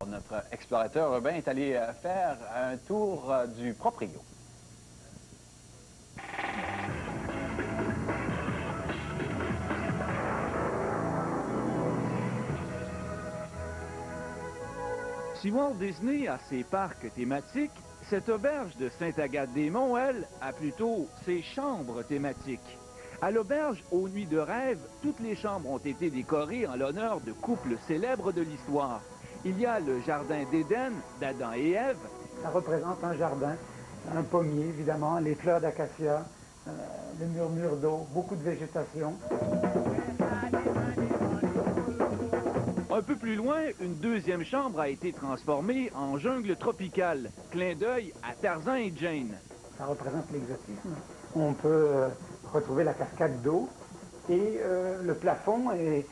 Notre explorateur urbain est allé faire un tour du proprio. Si Walt Disney a ses parcs thématiques, cette auberge de Sainte-Agathe-des-Monts, elle, a plutôt ses chambres thématiques. À l'auberge aux Nuits de rêve, toutes les chambres ont été décorées en l'honneur de couples célèbres de l'histoire. Il y a le jardin d'Éden d'Adam et Ève. Ça représente un jardin, un pommier évidemment, les fleurs d'acacia, le murmure d'eau, beaucoup de végétation. Un peu plus loin, une deuxième chambre a été transformée en jungle tropicale. Clin d'œil à Tarzan et Jane. Ça représente l'exotisme. On peut retrouver la cascade d'eau et le plafond est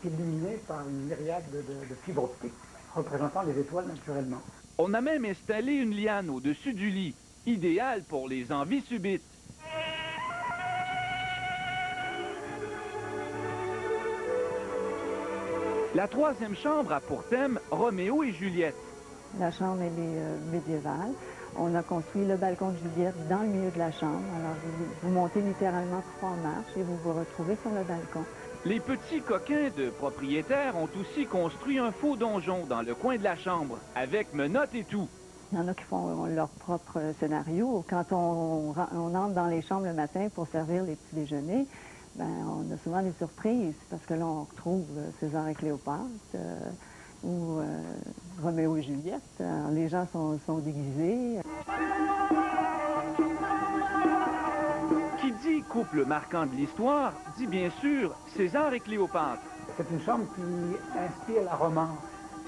illuminé par une myriade de fibres optiques représentant les étoiles naturellement. On a même installé une liane au-dessus du lit, idéale pour les envies subites. La troisième chambre a pour thème Roméo et Juliette. La chambre, elle est médiévale. On a construit le balcon de Juliette dans le milieu de la chambre. Alors, vous montez littéralement 3 marches et vous vous retrouvez sur le balcon. Les petits coquins de propriétaires ont aussi construit un faux donjon dans le coin de la chambre, avec menottes et tout. Il y en a qui font leur propre scénario. Quand on entre dans les chambres le matin pour servir les petits déjeuners, ben, on a souvent des surprises, parce que là, on retrouve César et Cléopâtre ou Roméo et Juliette. Alors, les gens sont déguisés. Qui dit couple marquant de l'histoire, dit bien sûr César et Cléopâtre. C'est une chambre qui inspire la romance.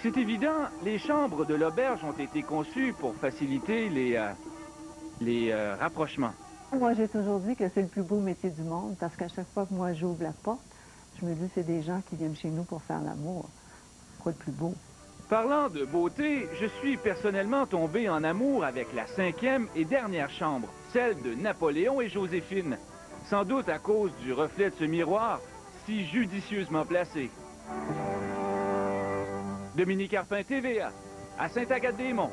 C'est évident, les chambres de l'auberge ont été conçues pour faciliter les rapprochements. Moi, j'ai toujours dit que c'est le plus beau métier du monde, parce qu'à chaque fois que moi j'ouvre la porte, je me dis que c'est des gens qui viennent chez nous pour faire l'amour. Quoi de plus beau? Parlant de beauté, je suis personnellement tombé en amour avec la 5e et dernière chambre, celle de Napoléon et Joséphine. Sans doute à cause du reflet de ce miroir, si judicieusement placé. Dominique Arpin, TVA, à Sainte-Agathe-des-Monts.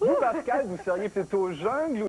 Vous, Pascal, vous seriez plutôt jungle ou